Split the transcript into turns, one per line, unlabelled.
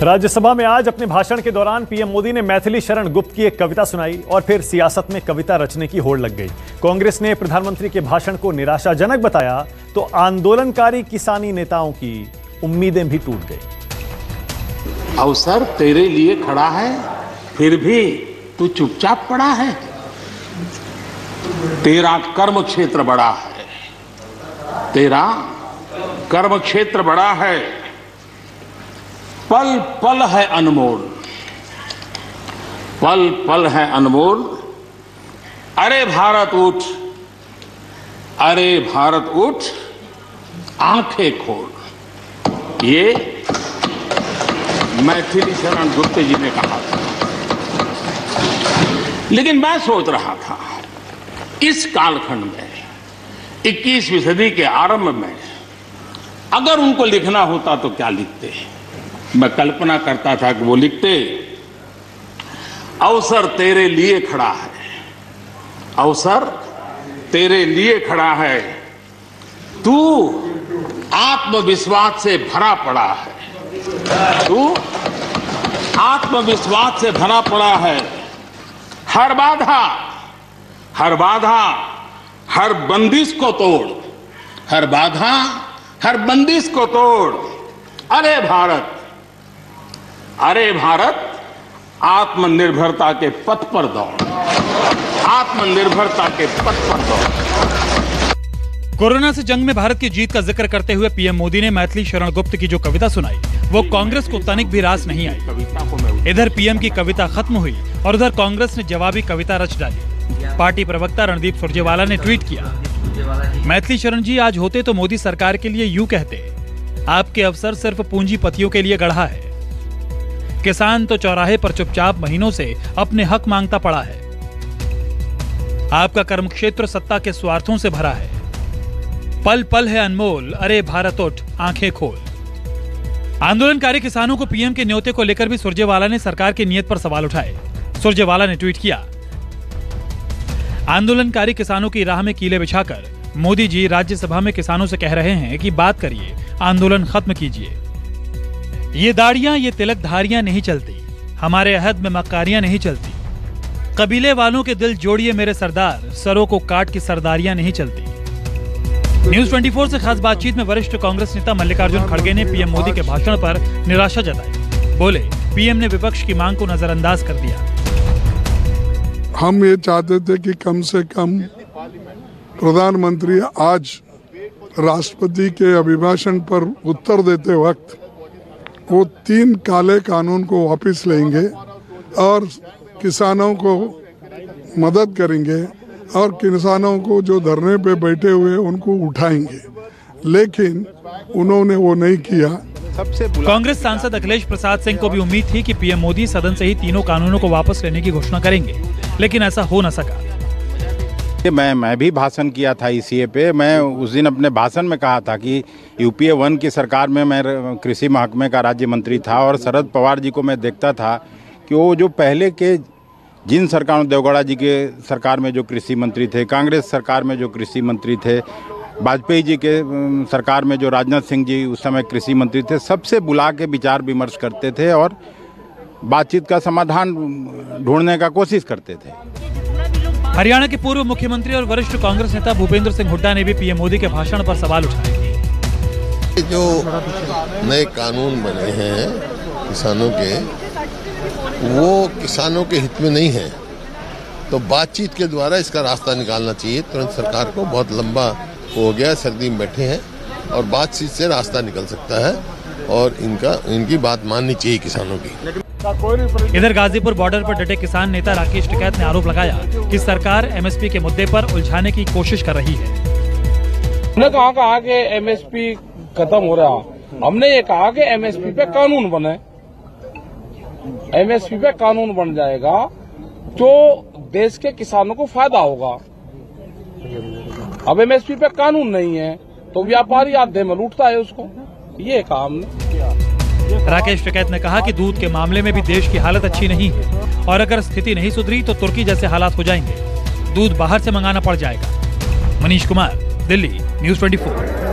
राज्यसभा में आज अपने भाषण के दौरान पीएम मोदी ने मैथिली शरण गुप्त की एक कविता सुनाई और फिर सियासत में कविता रचने की होड़ लग गई। कांग्रेस ने प्रधानमंत्री के भाषण को निराशाजनक बताया तो आंदोलनकारी किसानी नेताओं की उम्मीदें भी टूट गई।
अवसर तेरे लिए खड़ा है, फिर भी तू चुपचाप पड़ा है। तेरा कर्म क्षेत्र बड़ा है, तेरा कर्म क्षेत्र बड़ा है। पल पल है अनमोल, पल पल है अनमोल। अरे भारत उठ, अरे भारत उठ, आंखें खोल। ये मैथिली शरण गुप्त जी ने कहा था। लेकिन मैं सोच रहा था इस कालखंड में 21वीं सदी के आरंभ में अगर उनको लिखना होता तो क्या लिखते। मैं कल्पना करता था कि वो लिखते, अवसर तेरे लिए खड़ा है, अवसर तेरे लिए खड़ा है, तू आत्मविश्वास से भरा पड़ा है, तू आत्मविश्वास से भरा पड़ा है। हर बाधा, हर बाधा, हर बंदिश को तोड़, हर बाधा, हर बंदिश को तोड़। अरे भारत, अरे भारत, आत्मनिर्भरता के पथ पर दौड़, आत्मनिर्भरता के पथ पर दौड़।
कोरोना से जंग में भारत की जीत का जिक्र करते हुए पीएम मोदी ने मैथिली शरण गुप्त की जो कविता सुनाई वो कांग्रेस को तनिक भी रास नहीं आई। इधर पीएम की कविता खत्म हुई और उधर कांग्रेस ने जवाबी कविता रच डाली। पार्टी प्रवक्ता रणदीप सुरजेवाला ने ट्वीट किया, मैथिली शरण जी आज होते तो मोदी सरकार के लिए यूं कहते, आपके अवसर सिर्फ पूंजीपतियों के लिए गढ़ा है। किसान तो चौराहे पर चुपचाप महीनों से अपने हक मांगता पड़ा है। आपका कर्मक्षेत्र सत्ता के स्वार्थों से भरा है। पल पल है अनमोल, अरे भारत उठ, आंखें खोल। आंदोलनकारी किसानों को पीएम के न्योते को लेकर भी सुरजेवाला ने सरकार की नीयत पर सवाल उठाए। सुरजेवाला ने ट्वीट किया, आंदोलनकारी किसानों की राह में कीले बिछाकर मोदी जी राज्यसभा में किसानों से कह रहे हैं कि बात करिए, आंदोलन खत्म कीजिए। ये दाढ़ियां, ये तिलकधारियां नहीं चलती, हमारे अहद में मक्कारियां नहीं चलती। कबीले वालों के दिल जोड़िए मेरे सरदार, सरों को काट की सरदारियां नहीं चलती। न्यूज 24 से खास बातचीत में वरिष्ठ कांग्रेस नेता मल्लिकार्जुन खड़गे ने पीएम मोदी के भाषण पर निराशा जताई। बोले, पीएम ने विपक्ष की मांग को नजरअंदाज कर दिया।
हम ये चाहते थे कि कम से कम प्रधानमंत्री आज राष्ट्रपति के अभिभाषण पर उत्तर देते वक्त वो 3 काले कानून को वापस लेंगे और किसानों को मदद करेंगे और किसानों को जो धरने पे बैठे हुए उनको उठाएंगे, लेकिन उन्होंने वो नहीं किया।
कांग्रेस सांसद अखिलेश प्रसाद सिंह को भी उम्मीद थी कि पीएम मोदी सदन से ही तीनों कानूनों को वापस लेने की घोषणा करेंगे, लेकिन ऐसा हो न सका।
मैं भी भाषण किया था ईसीए पे। मैं उस दिन अपने भाषण में कहा था कि यूपीए 1 की सरकार में मैं कृषि महकमे का राज्य मंत्री था और शरद पवार जी को मैं देखता था कि वो जो पहले के जिन सरकारों, देवगौड़ा जी के सरकार में जो कृषि मंत्री थे, कांग्रेस सरकार में जो कृषि मंत्री थे, वाजपेयी जी के सरकार में जो राजनाथ सिंह जी उस समय कृषि मंत्री थे, सबसे बुला के विचार विमर्श करते थे और बातचीत का समाधान ढूंढने का कोशिश करते थे।
हरियाणा के पूर्व मुख्यमंत्री और वरिष्ठ कांग्रेस नेता भूपेंद्र सिंह हुड्डा ने भी पीएम मोदी के भाषण पर सवाल उठाए।
जो नए कानून बने हैं किसानों के, वो किसानों के हित में नहीं है, तो बातचीत के द्वारा इसका रास्ता निकालना चाहिए। तुरंत सरकार को बहुत लंबा हो गया, सर्दी में बैठे हैं और बातचीत से रास्ता निकल सकता है और इनकी बात माननी चाहिए किसानों की।
इधर गाजीपुर बॉर्डर पर डटे किसान नेता राकेश टिकैत ने आरोप लगाया कि सरकार एमएसपी के मुद्दे पर उलझाने की कोशिश कर रही है।
हमने कहा कि एमएसपी खत्म हो रहा, हमने ये कहा कि एमएसपी पे कानून बने। एमएसपी पे कानून बन जाएगा तो देश के किसानों को फायदा होगा। अब एमएसपी पे कानून नहीं है तो व्यापारी आधे में लूटता है उसको, ये कहा हमने।
राकेश टिकैत ने कहा कि दूध के मामले में भी देश की हालत अच्छी नहीं है और अगर स्थिति नहीं सुधरी तो तुर्की जैसे हालात हो जाएंगे। दूध बाहर से मंगाना पड़ जाएगा। मनीष कुमार, दिल्ली, न्यूज 24।